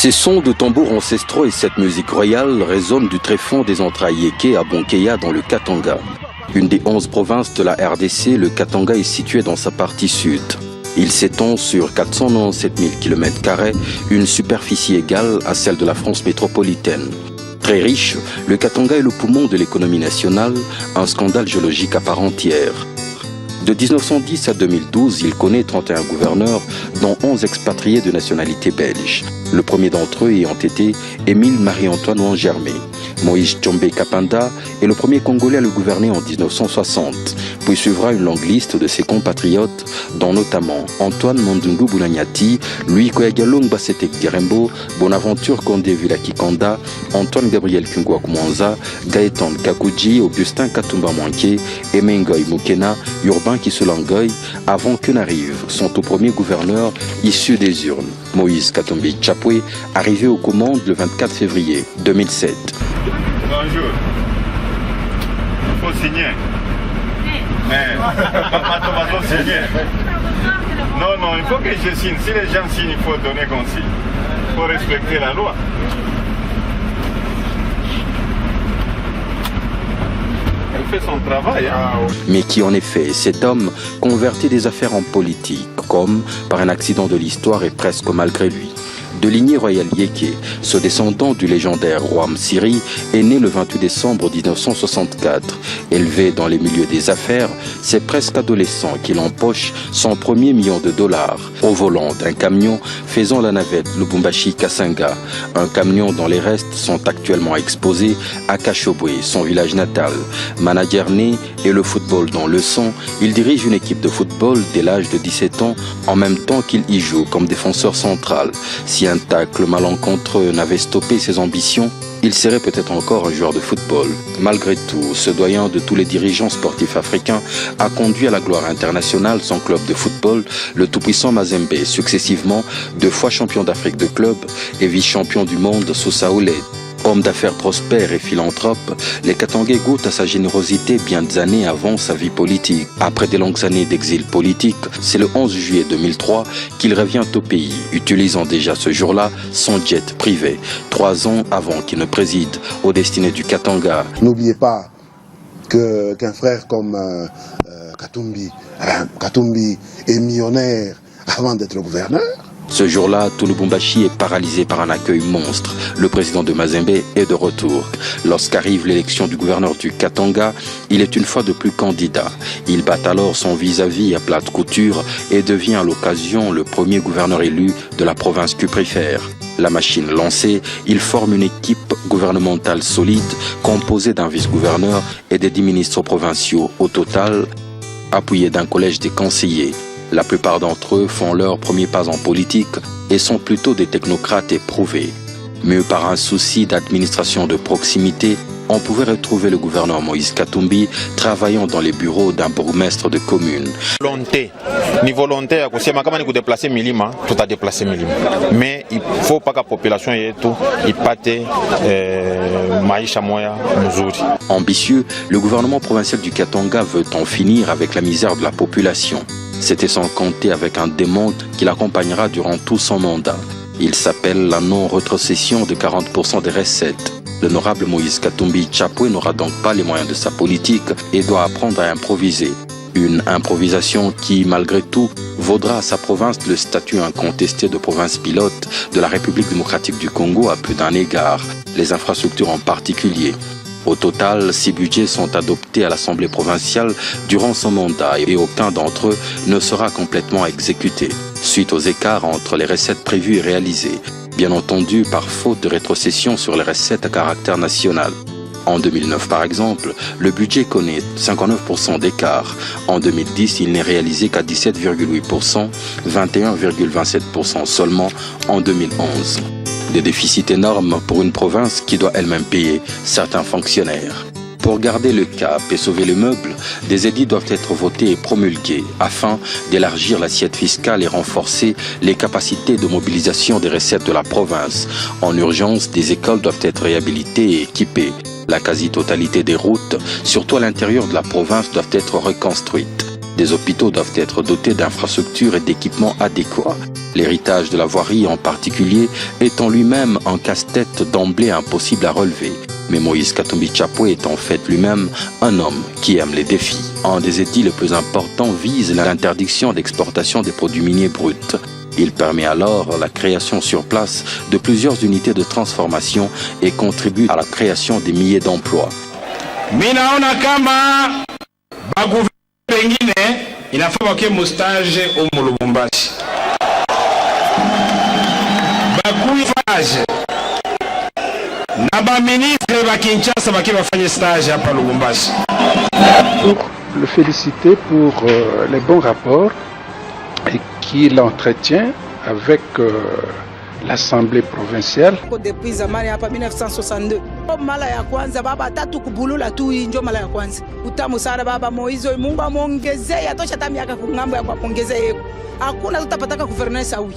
Ces sons de tambours ancestraux et cette musique royale résonnent du tréfonds des entrailles Yéké à Bonkeya dans le Katanga. Une des 11 provinces de la RDC, le Katanga est situé dans sa partie sud. Il s'étend sur 497 000 km², une superficie égale à celle de la France métropolitaine. Très riche, le Katanga est le poumon de l'économie nationale, un scandale géologique à part entière. De 1910 à 2012, il connaît 31 gouverneurs, dont 11 expatriés de nationalité belge. Le premier d'entre eux ayant été Émile Marie-Antoine Wangermé. Moïse Tshombe Kapanda est le premier Congolais à le gouverner en 1960. Puis suivra une longue liste de ses compatriotes, dont notamment Antoine Mandungu Boulanyati, Louis Koyagalong Basetek Gerembo, Bonaventure Kondé Vilaki-Kanda, Antoine Gabriel Kungwa Koumanza, Gaëtan Kakuji, Augustin Katumba Mwanké, Emengoy Mukena, Urbain Kiselangoy, avant que n'arrive son tout premier gouverneur issu des urnes, Moïse Katumbi Tchapwe, arrivé aux commandes le 24 février 2007. Bonjour. Il faut signer. Mais pas signer. Non, il faut que je signe. Si les gens signent, il faut donner consigne. Il faut respecter la loi. Elle fait son travail. Hein. Mais qui en effet, cet homme convertit des affaires en politique, comme par un accident de l'histoire et presque malgré lui. De lignée royale Yéké, ce descendant du légendaire roi Msiri est né le 28 décembre 1964. Élevé dans les milieux des affaires, c'est presque adolescent qu'il empoche son premier $1 000 000 au volant d'un camion faisant la navette Lubumbashi-Kasanga, un camion dont les restes sont actuellement exposés à Kachobwe, son village natal. Manager né et le football dans le sang, il dirige une équipe de football dès l'âge de 17 ans en même temps qu'il y joue comme défenseur central. Si un tacle malencontreux n'avait stoppé ses ambitions, il serait peut-être encore un joueur de football. Malgré tout, ce doyen de tous les dirigeants sportifs africains a conduit à la gloire internationale son club de football, le tout-puissant Mazembe, successivement 2 fois champion d'Afrique de club et vice-champion du monde sous Saoulé. Homme d'affaires prospère et philanthrope, les Katangais goûtent à sa générosité bien des années avant sa vie politique. Après des longues années d'exil politique, c'est le 11 juillet 2003 qu'il revient au pays, utilisant déjà ce jour-là son jet privé, 3 ans avant qu'il ne préside aux destinées du Katanga. N'oubliez pas qu'un frère comme Katumbi est millionnaire avant d'être gouverneur. Ce jour-là, tout Lubumbashi est paralysé par un accueil monstre. Le président de Mazembe est de retour. Lorsqu'arrive l'élection du gouverneur du Katanga, il est une fois de plus candidat. Il bat alors son vis-à-vis à plate couture et devient à l'occasion le premier gouverneur élu de la province qu'il préfère. La machine lancée, il forme une équipe gouvernementale solide composée d'un vice-gouverneur et des 10 ministres provinciaux au total, appuyés d'un collège des conseillers. La plupart d'entre eux font leur premier pas en politique et sont plutôt des technocrates éprouvés. Mais par un souci d'administration de proximité, on pouvait retrouver le gouverneur Moïse Katumbi travaillant dans les bureaux d'un bourgmestre de commune. Ni volonté à kusema kama ni kudeplacer milima, tout a déplacé milima. Mais il faut pas que la population yetu ipate maisha moya mzuri. Ambitieux, le gouvernement provincial du Katanga veut en finir avec la misère de la population. C'était sans compter avec un démon qui l'accompagnera durant tout son mandat. Il s'appelle la non-rétrocession de 40% des recettes. L'honorable Moïse Katumbi Tchapwe n'aura donc pas les moyens de sa politique et doit apprendre à improviser. Une improvisation qui, malgré tout, vaudra à sa province le statut incontesté de province pilote de la République démocratique du Congo à plus d'un égard, les infrastructures en particulier. Au total, 6 budgets sont adoptés à l'Assemblée provinciale durant son mandat et aucun d'entre eux ne sera complètement exécuté, suite aux écarts entre les recettes prévues et réalisées, bien entendu par faute de rétrocession sur les recettes à caractère national. En 2009 par exemple, le budget connaît 59% d'écart. En 2010, il n'est réalisé qu'à 17,8%, 21,27% seulement en 2011. Des déficits énormes pour une province qui doit elle-même payer certains fonctionnaires. Pour garder le cap et sauver le meuble, des édits doivent être votés et promulgués afin d'élargir l'assiette fiscale et renforcer les capacités de mobilisation des recettes de la province. En urgence, des écoles doivent être réhabilitées et équipées. La quasi-totalité des routes, surtout à l'intérieur de la province, doivent être reconstruites. Des hôpitaux doivent être dotés d'infrastructures et d'équipements adéquats. L'héritage de la voirie en particulier est en lui-même un casse-tête d'emblée impossible à relever. Mais Moïse Katumbi Chapwe est en fait lui-même un homme qui aime les défis. Un des édits les plus importants vise l'interdiction d'exportation des produits miniers bruts. Il permet alors la création sur place de plusieurs unités de transformation et contribue à la création des milliers d'emplois. Minaona kama baguverneur wengine inafaa wake mustage au Lubumbashi. Bakuifaje na ba ministre ba Kinshasa baki bafanye stage hapa Lubumbashi. Pour le féliciter pour les bons rapports et qu'il entretient avec l'Assemblée provinciale. Depuis zamani hapa 1962. Mara ya kwanza baba tatu kubulula tu ndio mara ya kwanza. Utamu sana baba Moizo, Mungu amuongezee atosha hata miaka kungambo ya kuongezea yeye. Hakuna tutapataka guvernance huyu.